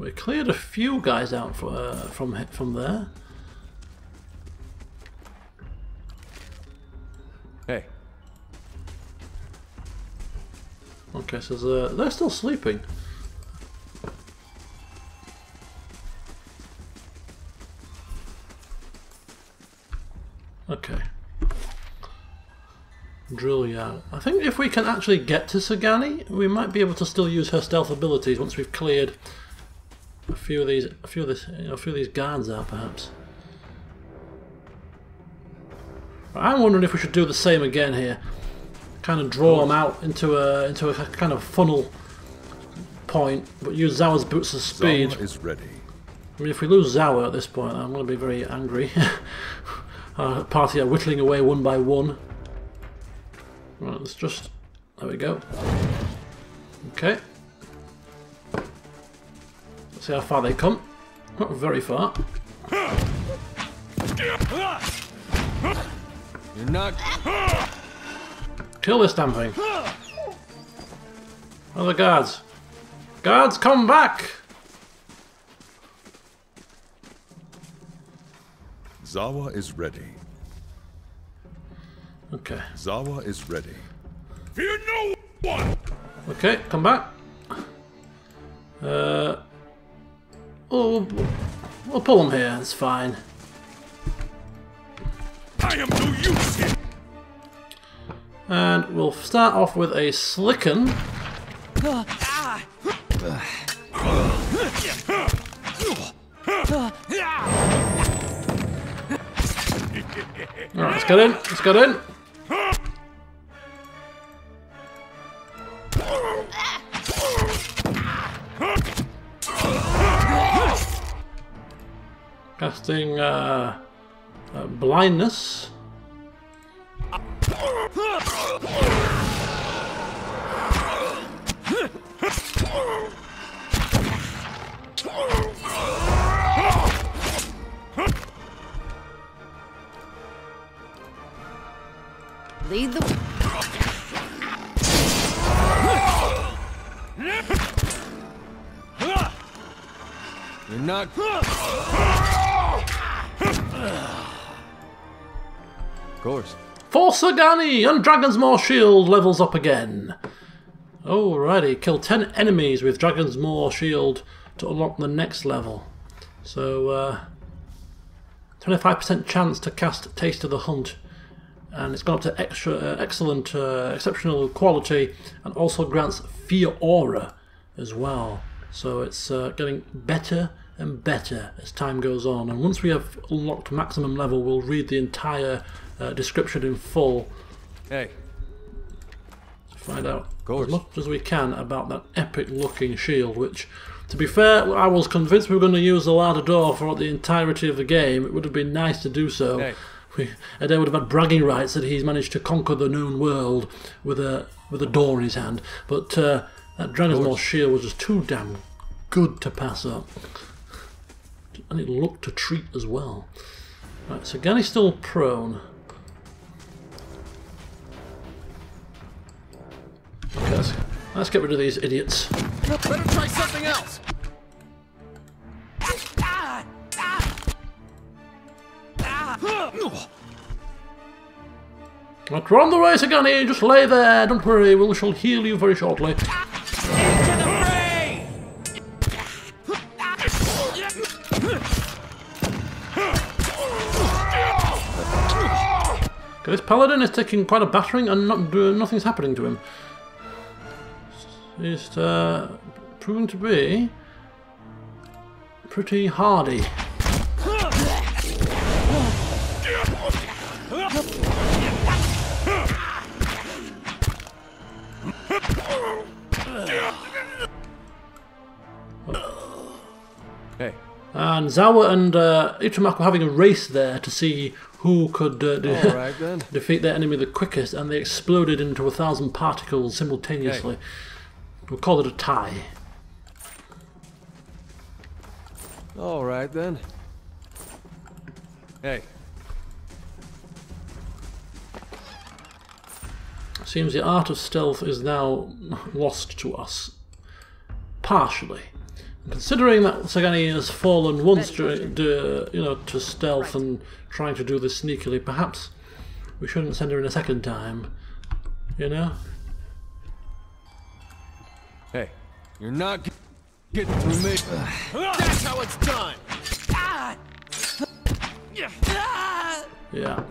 We cleared a few guys out from there. Hey. Okay, so they're still sleeping. Okay. Drill yard. I think if we can actually get to Sagani, we might be able to still use her stealth abilities once we've cleared a few of these guards out, perhaps. I'm wondering if we should do the same again here. Kind of draw them out into a kind of funnel point, but use Zawa's boots of speed. Zawa is ready. I mean, if we lose Zawa at this point, I'm going to be very angry. Our party are whittling away one by one. Right, let's just... there we go. Okay. Let's see how far they come. Not very far. You're not... Kill this damn thing. Other guards. Guards, come back! Zawa is ready. Okay. Zawa is ready. Fear no one! Okay, come back. We'll pull them here, it's fine. I am no use here! And we'll start off with a Slicken. Alright, let's get in, let's get in. Casting blindness. Lead the... You're not... Of course. For Sagani, and Dragon's Maw Shield levels up again. Alrighty, kill 10 enemies with Dragon's Maw Shield to unlock the next level. So, 25% chance to cast Taste of the Hunt. And it's gone up to exceptional quality, and also grants Fear Aura as well. So it's getting better and better as time goes on. And once we have unlocked maximum level, we'll read the entire description in full. Hey. To find out as much as we can about that epic looking shield, which, to be fair, I was convinced we were going to use the Larder Door for the entirety of the game. It would have been nice to do so. Hey. Adair would have had bragging rights that he's managed to conquer the known world with a door in his hand. But that Dragon's Maw Shield was just too damn good to pass up. And it looked a treat as well. Right, so Sagani's still prone. Okay, let's get rid of these idiots. Better try something else! Right, we're on the way, Sagani. Just lay there. Don't worry. We shall heal you very shortly. Into the fray! Okay, this paladin is taking quite a battering and nothing's happening to him. He's proving to be pretty hardy. Hey. And Zawa and Utamak were having a race there to see who could Alright, then. defeat their enemy the quickest, and they exploded into 1,000 particles simultaneously. Hey. We'll call it a tie. Alright then. Hey. Seems the art of stealth is now lost to us. Partially. Considering that Sagani has fallen once to stealth and trying to do this sneakily, perhaps we shouldn't send her in a second time, you know? Hey, you're not getting through me. That's how it's done. Yeah.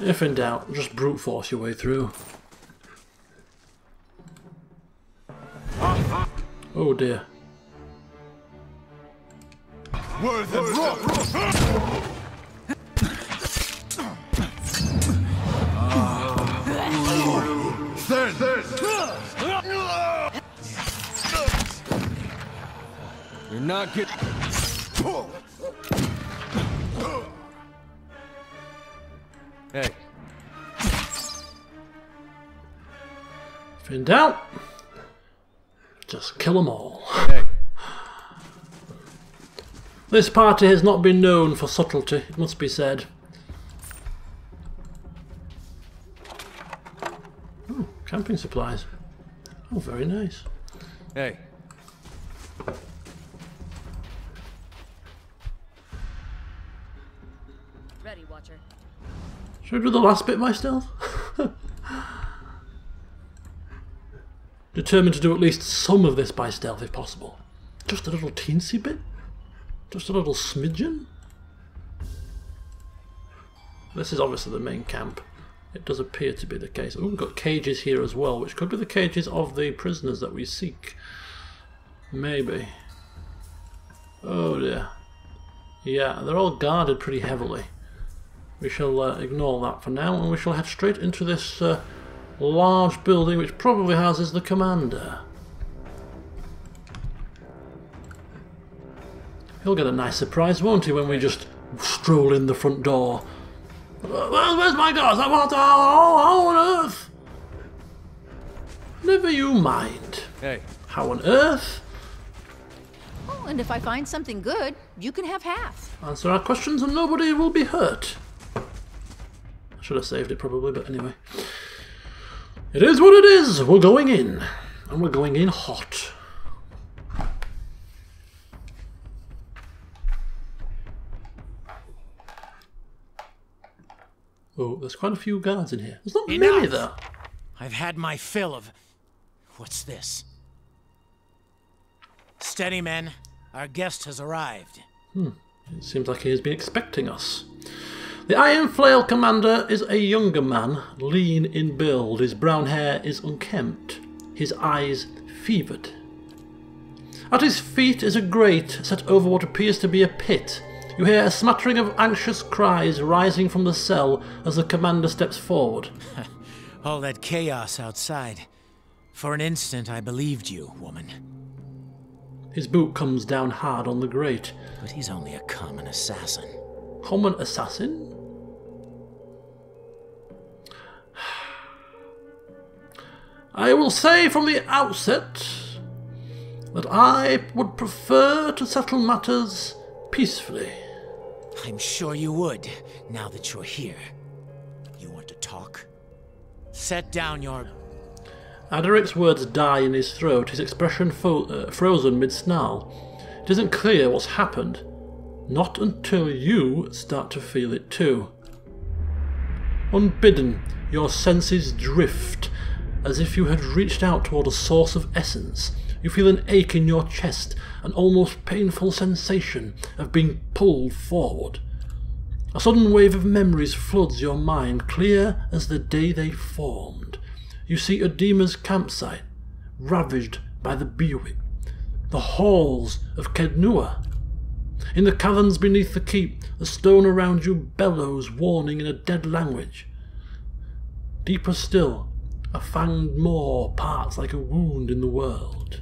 If in doubt, just brute force your way through. Oh dear. Worth and rock. You're not getting... Hey. If in doubt, just kill them all. Hey. This party has not been known for subtlety, it must be said. Oh, camping supplies. Oh, very nice. Hey. Ready, Watcher. Should I do the last bit by stealth? Determined to do at least some of this by stealth if possible. Just a little teensy bit? Just a little smidgen? This is obviously the main camp. It does appear to be the case. Oh, we've got cages here as well, which could be the cages of the prisoners that we seek. Maybe. Oh dear. Yeah, they're all guarded pretty heavily. We shall ignore that for now, and we shall head straight into this large building which probably houses the commander. He'll get a nice surprise, won't he, when we just stroll in the front door. Where's my guards? How on earth? Never you mind. Hey. How on earth? Oh, and if I find something good, you can have half. Answer our questions and nobody will be hurt. I should have saved it probably, but anyway. It is what it is. We're going in. And we're going in hot. Oh, there's quite a few guards in here. There's not many though. I've had my fill of... What's this? Steady, men. Our guest has arrived. It seems like he has been expecting us. The Iron Flail Commander is a younger man, lean in build. His brown hair is unkempt, his eyes fevered. At his feet is a grate set over what appears to be a pit. You hear a smattering of anxious cries rising from the cell as the commander steps forward. All that chaos outside. For an instant, I believed you, woman. His boot comes down hard on the grate. But he's only a common assassin. Common assassin? I will say from the outset that I would prefer to settle matters peacefully. I'm sure you would, now that you're here. You want to talk? Set down your... Aderic's words die in his throat, his expression frozen mid-snarl. It isn't clear what's happened. Not until you start to feel it too. Unbidden, your senses drift, as if you had reached out toward a source of essence. You feel an ache in your chest, an almost painful sensation of being pulled forward. A sudden wave of memories floods your mind, clear as the day they formed. You see Edema's campsite, ravaged by the Buick, the halls of Kednua. In the caverns beneath the keep, the stone around you bellows, warning in a dead language. Deeper still, a fanged maw parts like a wound in the world.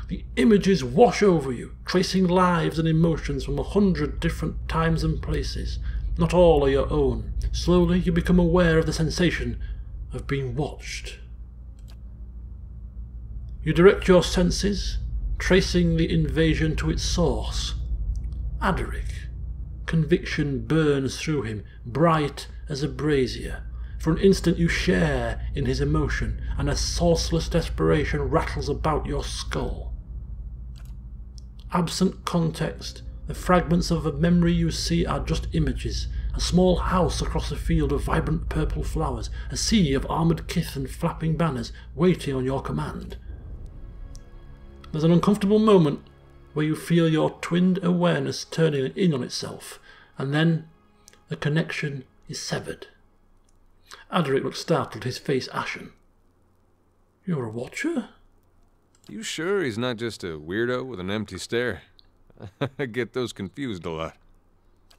The images wash over you, tracing lives and emotions from 100 different times and places. Not all are your own. Slowly you become aware of the sensation of being watched. You direct your senses, tracing the invasion to its source. Aderic. Conviction burns through him, bright as a brazier. For an instant you share in his emotion, and a sourceless desperation rattles about your skull. Absent context, the fragments of a memory you see are just images. A small house across a field of vibrant purple flowers, a sea of armoured kith and flapping banners waiting on your command. There's an uncomfortable moment where you feel your twinned awareness turning in on itself, and then the connection is severed. Adric looks startled, his face ashen. You're a watcher? You sure he's not just a weirdo with an empty stare? I get those confused a lot.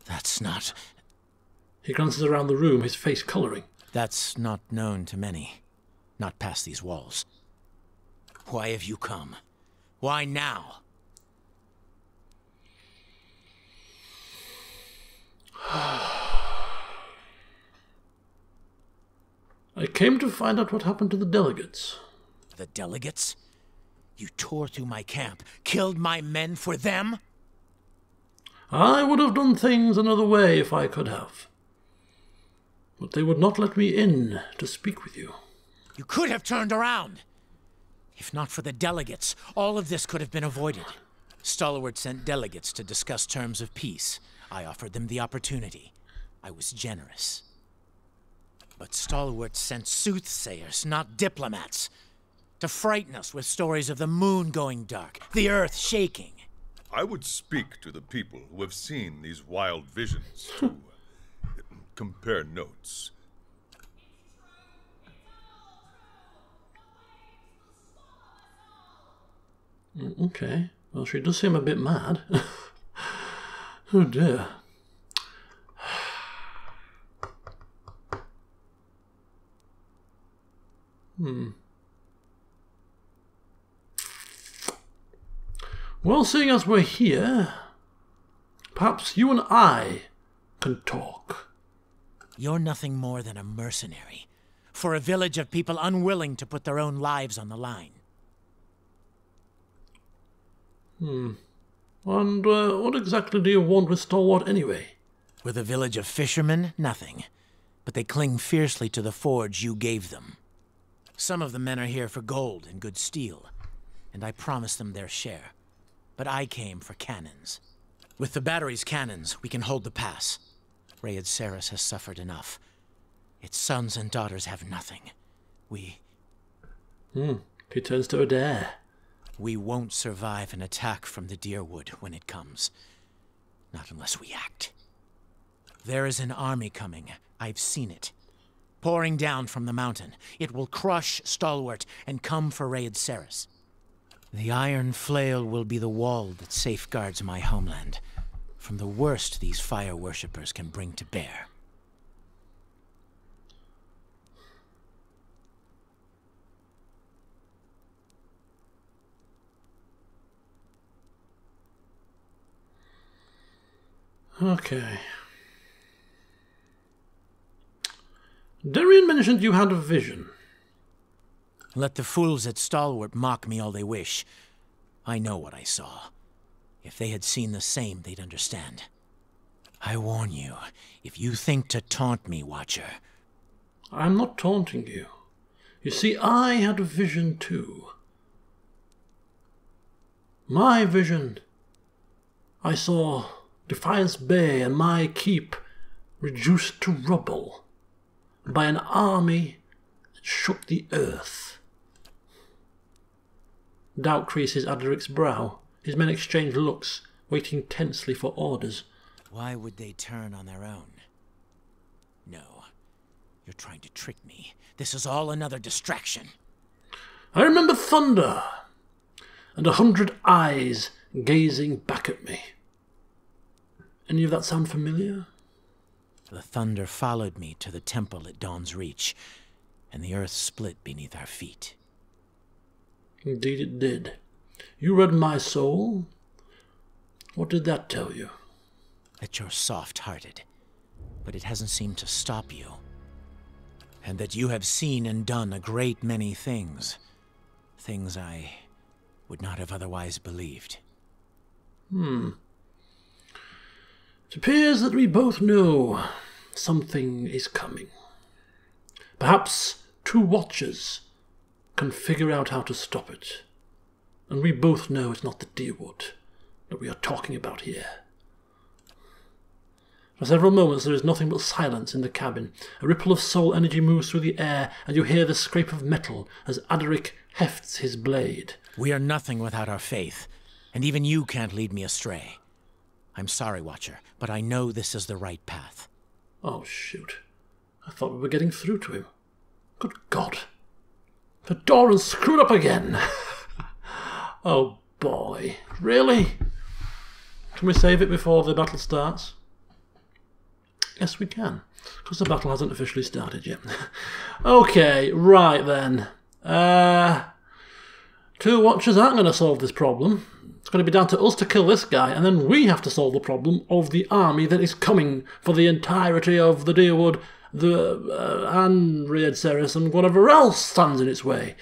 That's not... He glances around the room, his face colouring. That's not known to many. Not past these walls. Why have you come? Why now? I came to find out what happened to the delegates. The delegates? You tore through my camp, killed my men for them? I would have done things another way if I could have. But they would not let me in to speak with you. You could have turned around. If not for the delegates, all of this could have been avoided. Stalwart sent delegates to discuss terms of peace. I offered them the opportunity. I was generous. But Stalwart sent soothsayers, not diplomats, to frighten us with stories of the moon going dark, the earth shaking. I would speak to the people who have seen these wild visions to compare notes. Okay. Well, she does seem a bit mad. Oh dear. Well, seeing as we're here, perhaps you and I can talk. You're nothing more than a mercenary for a village of people unwilling to put their own lives on the line. And what exactly do you want with Stalwart anyway? With a village of fishermen, nothing. But they cling fiercely to the forge you gave them. Some of the men are here for gold and good steel, and I promised them their share. But I came for cannons. With the battery's cannons, we can hold the pass. Rayed Saris has suffered enough. Its sons and daughters have nothing. We He turns to Adair. We won't survive an attack from the Deerwood when it comes. Not unless we act. There is an army coming. I've seen it. Pouring down from the mountain. It will crush Stalwart and come for Rayed Saris. The iron flail will be the wall that safeguards my homeland from the worst these fire worshippers can bring to bear. Okay. Darian mentioned you had a vision. Let the fools at Stalwart mock me all they wish. I know what I saw. If they had seen the same, they'd understand. I warn you, if you think to taunt me, Watcher... I'm not taunting you. You see, I had a vision too. My vision. I saw Defiance Bay and my keep reduced to rubble by an army that shook the earth. Doubt creases Aderic's brow. His men exchange looks, waiting tensely for orders. Why would they turn on their own? No. You're trying to trick me. This is all another distraction. I remember thunder, and 100 eyes gazing back at me. Any of that sound familiar? The thunder followed me to the temple at Dawn's Reach, and the earth split beneath our feet. Indeed it did. You read my soul. What did that tell you? That you're soft-hearted, but it hasn't seemed to stop you. And that you have seen and done a great many things. Things I would not have otherwise believed. It appears that we both know something is coming. Perhaps 2 watchers can figure out how to stop it. And we both know it's not the Deerwood that we are talking about here. For several moments there is nothing but silence in the cabin. A ripple of soul energy moves through the air, and you hear the scrape of metal as Adaric hefts his blade. We are nothing without our faith, and even you can't lead me astray. I'm sorry, Watcher, but I know this is the right path. Oh, shoot. I thought we were getting through to him. Good God. Fedoran screwed up again. Oh, boy. Really? Can we save it before the battle starts? Yes, we can, because the battle hasn't officially started yet. Okay, right then. 2 watchers aren't going to solve this problem. It's going to be down to us to kill this guy, and then we have to solve the problem of the army that is coming for the entirety of the Deerwood, the Anriad Ceres, and whatever else stands in its way.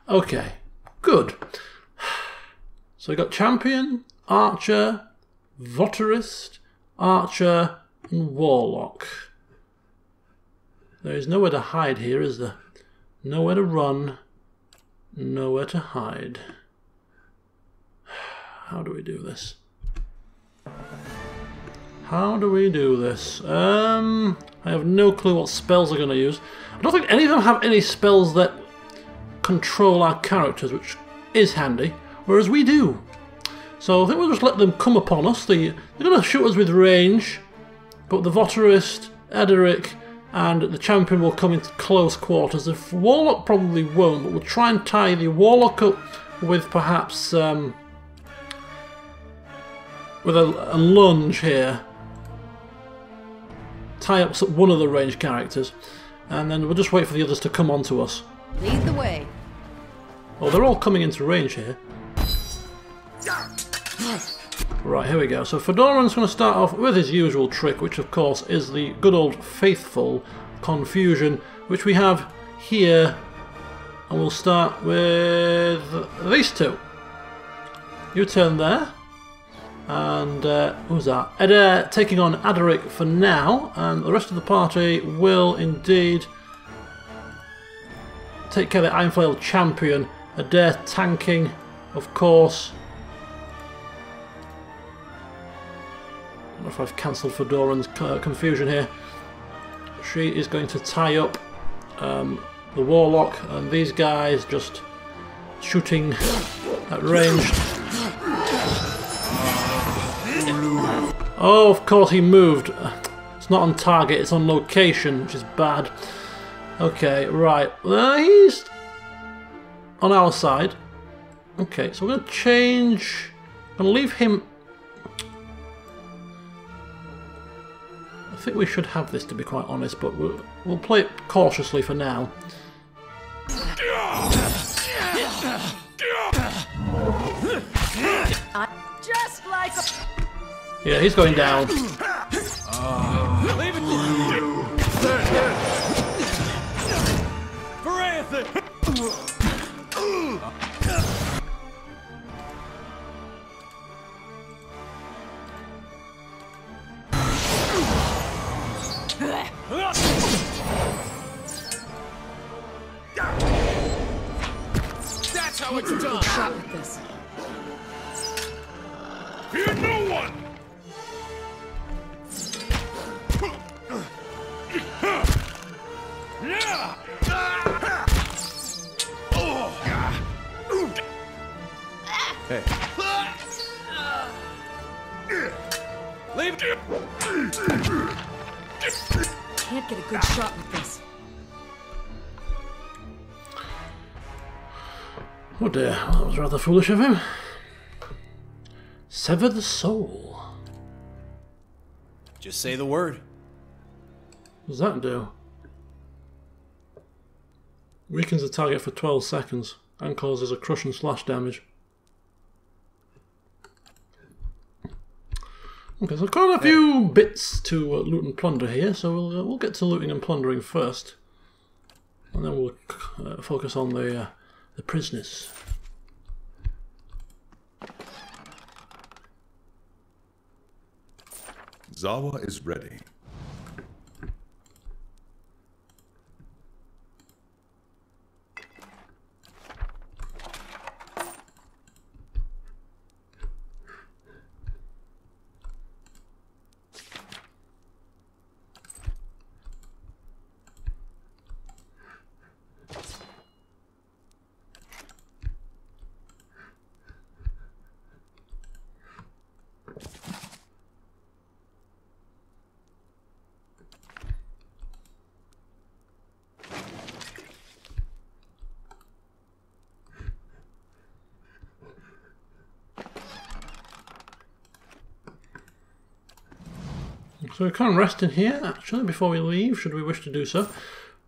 Okay, good. So we got Champion, Archer, Votarist, Archer, and Warlock. There is nowhere to hide here, is there? Nowhere to run, nowhere to hide. How do we do this? How do we do this? I have no clue what spells they're going to use. I don't think any of them have any spells that control our characters, which is handy, whereas we do. So I think we'll just let them come upon us. They're going to shoot us with range, but the Votarist, Adaric, and the Champion will come into close quarters. The Warlock probably won't, but we'll try and tie the Warlock up with perhaps with a lunge here. Tie up one of the ranged characters, and then we'll just wait for the others to come onto us. Lead the way. Oh, they're all coming into range here. Right, here we go. So Fedoran's going to start off with his usual trick, which of course is the good old faithful confusion, which we have here. And we'll start with these 2. You turn there. And who's that? Adair taking on Adaric for now, and the rest of the party will indeed take care of the Ironflail Champion. Adair tanking, of course. I don't know if I've cancelled Fedoran's confusion here. She is going to tie up the Warlock, and these guys just shooting at range. Oh, of course he moved. It's not on target, it's on location, which is bad. Okay, right. He's on our side. Okay, so we're going to change. I'm going to leave him. I think we should have this, to be quite honest, but we'll play it cautiously for now. Just like a... Yeah, he's going down. Leave it for Anthony. That's how it's done. Shot with this. Fear no one! Hey. Leave it. Can't get a good shot with this. Oh dear, that was rather foolish of him. Sever the soul. Just say the word. What does that do? Weakens the target for 12 seconds and causes a crush and slash damage. Okay, so quite a few bits to loot and plunder here, so we'll get to looting and plundering first, and then we'll focus on the prisoners. Zawa is ready. So we can rest in here, actually, before we leave, should we wish to do so.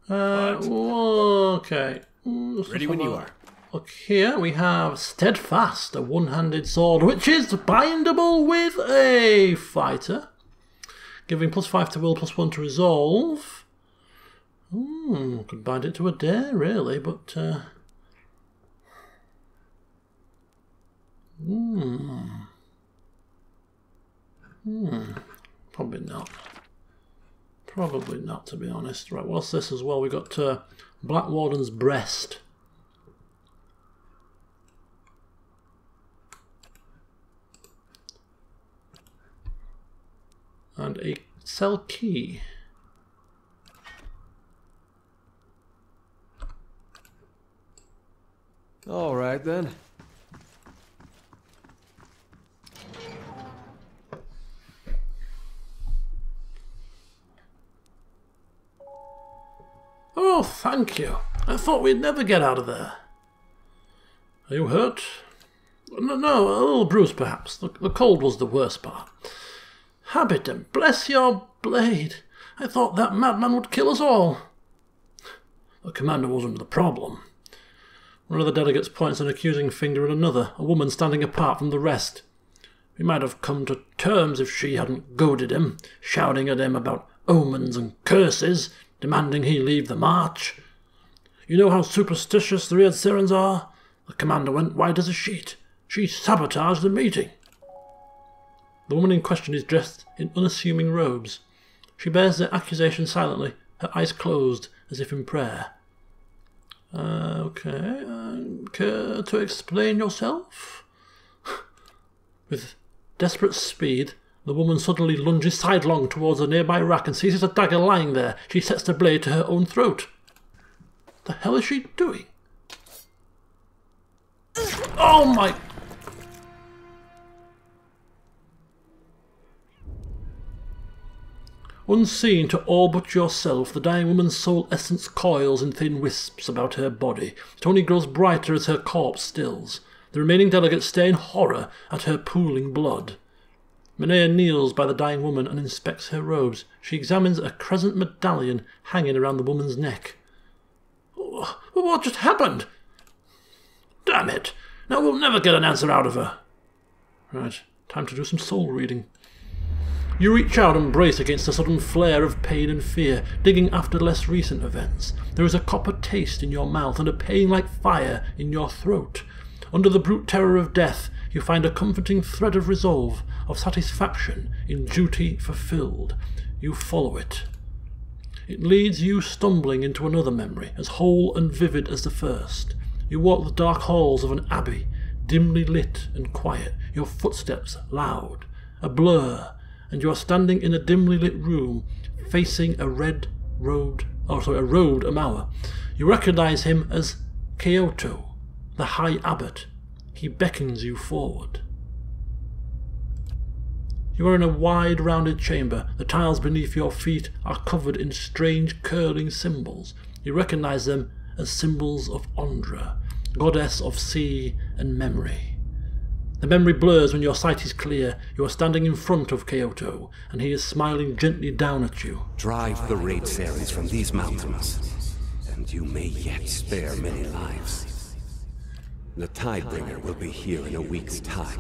Okay. Ready when you are. Look here, we have Steadfast, a one-handed sword, which is bindable with a fighter. Giving +5 to will, +1 to resolve. Could bind it to a dare, really, but... Probably not. Probably not, to be honest. Right, what's this as well? We got Black Warden's Breast. And a cell key. All right, then. Oh, thank you. I thought we'd never get out of there. Are you hurt? No, a little bruised, perhaps. The cold was the worst part. Habitant, bless your blade. I thought that madman would kill us all. The commander wasn't the problem. One of the delegates points an accusing finger at another, a woman standing apart from the rest. We might have come to terms if she hadn't goaded him, shouting at him about omens and curses, demanding he leave the march. You know how superstitious the Red Sirens are? The commander went white as a sheet. She sabotaged the meeting. The woman in question is dressed in unassuming robes. She bears the accusation silently, her eyes closed, as if in prayer. Okay. Care to explain yourself? With desperate speed, the woman suddenly lunges sidelong towards a nearby rack and seizes a dagger lying there. She sets the blade to her own throat. What the hell is she doing? Oh my... Unseen to all but yourself, the dying woman's soul essence coils in thin wisps about her body. It only grows brighter as her corpse stills. The remaining delegates stare in horror at her pooling blood. Minea kneels by the dying woman and inspects her robes. She examines a crescent medallion hanging around the woman's neck. What just happened? Damn it! Now we'll never get an answer out of her. Right, time to do some soul reading. You reach out and brace against a sudden flare of pain and fear, digging after less recent events. There is a copper taste in your mouth and a pain like fire in your throat. Under the brute terror of death, you find a comforting thread of resolve, of satisfaction in duty fulfilled. You follow it. It leads you stumbling into another memory, as whole and vivid as the first. You walk the dark halls of an abbey, dimly lit and quiet, your footsteps loud, a blur, and you are standing in a dimly lit room, facing a robed Amawa. You recognize him as Kyoto, the High Abbot. He beckons you forward. You are in a wide, rounded chamber. The tiles beneath your feet are covered in strange, curling symbols. You recognize them as symbols of Ondra, goddess of sea and memory. The memory blurs when your sight is clear. You are standing in front of Kyoto, and he is smiling gently down at you. Drive the raid Sarens from these mountains, and you may yet spare many lives. The Tidebringer will be here in a week's time.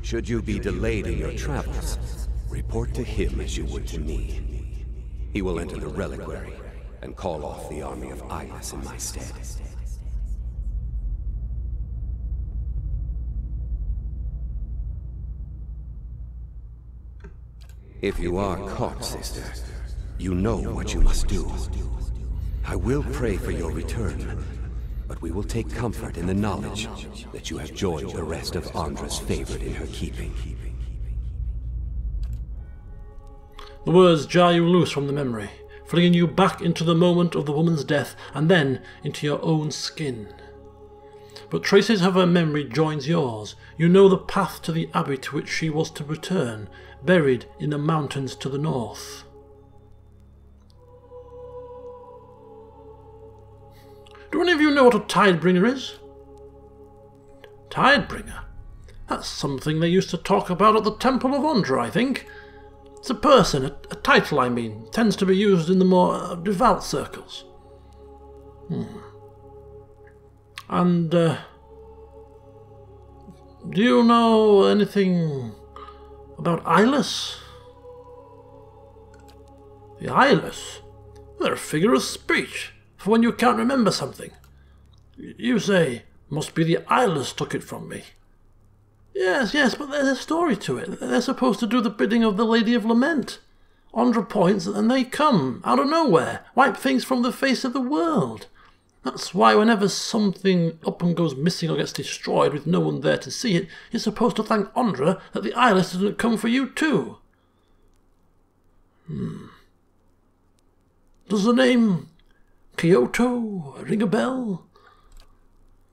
Should you be delayed in your travels, report to him as you would to me. He will enter the reliquary and call off the army of Ilas in my stead. If you are caught, sister, you know what you must do. I will pray for your return, but we will take comfort in the knowledge that you have joined the rest of Ondra's favorite in her keeping. The words jar you loose from the memory, flinging you back into the moment of the woman's death, and then into your own skin. But traces of her memory joins yours. You know the path to the abbey to which she was to return, buried in the mountains to the north. Do any of you know what a Tidebringer is? Tidebringer? That's something they used to talk about at the Temple of Ondra, I think. It's a person, a title I mean, tends to be used in the more devout circles. And, do you know anything about eyeless? The eyeless? They're a figure of speech for when you can't remember something. You say, must be the eyeless took it from me. Yes, but there's a story to it. They're supposed to do the bidding of the Lady of Lament. Andra points and they come, out of nowhere, wipe things from the face of the world. That's why whenever something up and goes missing or gets destroyed with no one there to see it, you're supposed to thank Andra that the eyeless didn't come for you too. Does the name Kyoto ring a bell?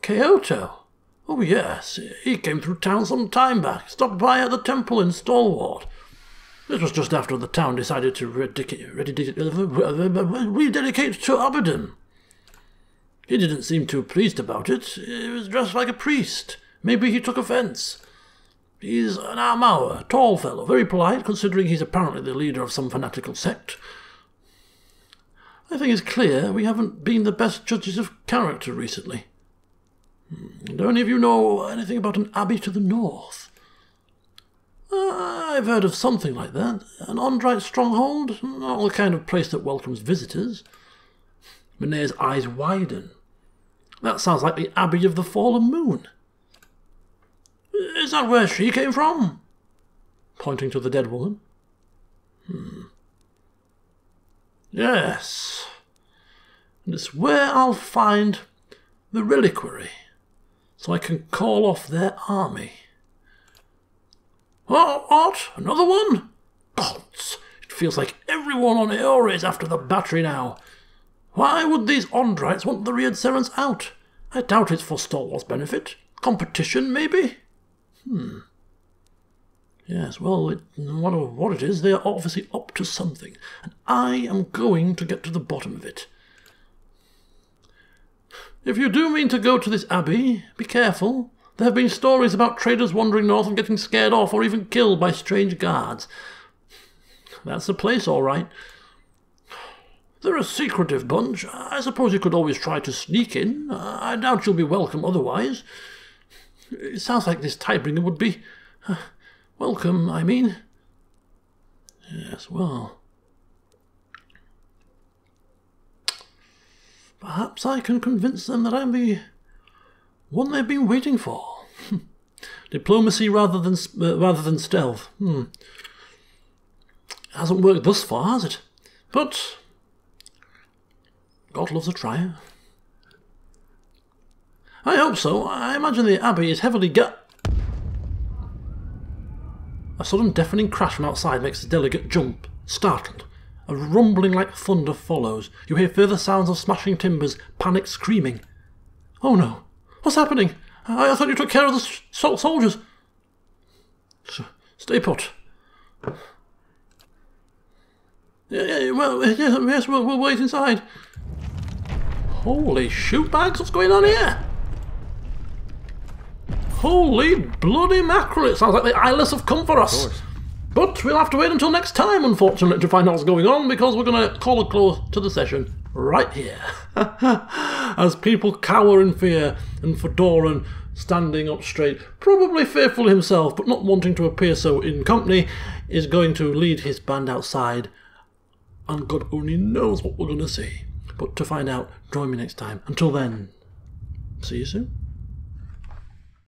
Kyoto? Oh yes, he came through town some time back, stopped by at the temple in Stalwart. It was just after the town decided to rededicate to Abaddon. He didn't seem too pleased about it. He was dressed like a priest. Maybe he took offence. He's an Armauer, tall fellow, very polite, considering he's apparently the leader of some fanatical sect. I think it's clear we haven't been the best judges of character recently. Do any of you know anything about an abbey to the north? I've heard of something like that. An Andrite stronghold? Not the kind of place that welcomes visitors. Meneer's eyes widen. That sounds like the Abbey of the Fallen Moon. Is that where she came from? Pointing to the dead woman. Yes. And it's where I'll find the reliquary, so I can call off their army. What? Another one? Gods! It feels like everyone on Eora is after the battery now. Why would these Andrites want the Readserents out? I doubt it's for Stalwart's benefit. Competition, maybe? Yes, well, no matter what it is, they are obviously up to something, and I am going to get to the bottom of it. If you do mean to go to this abbey, be careful. There have been stories about traders wandering north and getting scared off or even killed by strange guards. That's the place, all right. They're a secretive bunch. I suppose you could always try to sneak in. I doubt you'll be welcome otherwise. It sounds like this Tidebringer would be... welcome, I mean. Yes, well... perhaps I can convince them that I'm the one they've been waiting for. Diplomacy rather than stealth. Hasn't worked thus far, has it? But God loves a trier. I hope so. I imagine the Abbey is heavily A sudden deafening crash from outside makes the delegate jump, startled. A rumbling like thunder follows. You hear further sounds of smashing timbers, panicked screaming. Oh no! What's happening? I thought you took care of the soldiers. Stay put. Yes, we'll wait inside. Holy shoot bags, what's going on here? Holy bloody mackerel, it sounds like the eyeless have come for us. But we'll have to wait until next time, unfortunately, to find out what's going on, because we're going to call a close to the session right here. As people cower in fear, and Fedoran, standing up straight, probably fearful himself, but not wanting to appear so in company, is going to lead his band outside, and God only knows what we're going to see. But to find out, join me next time. Until then, see you soon.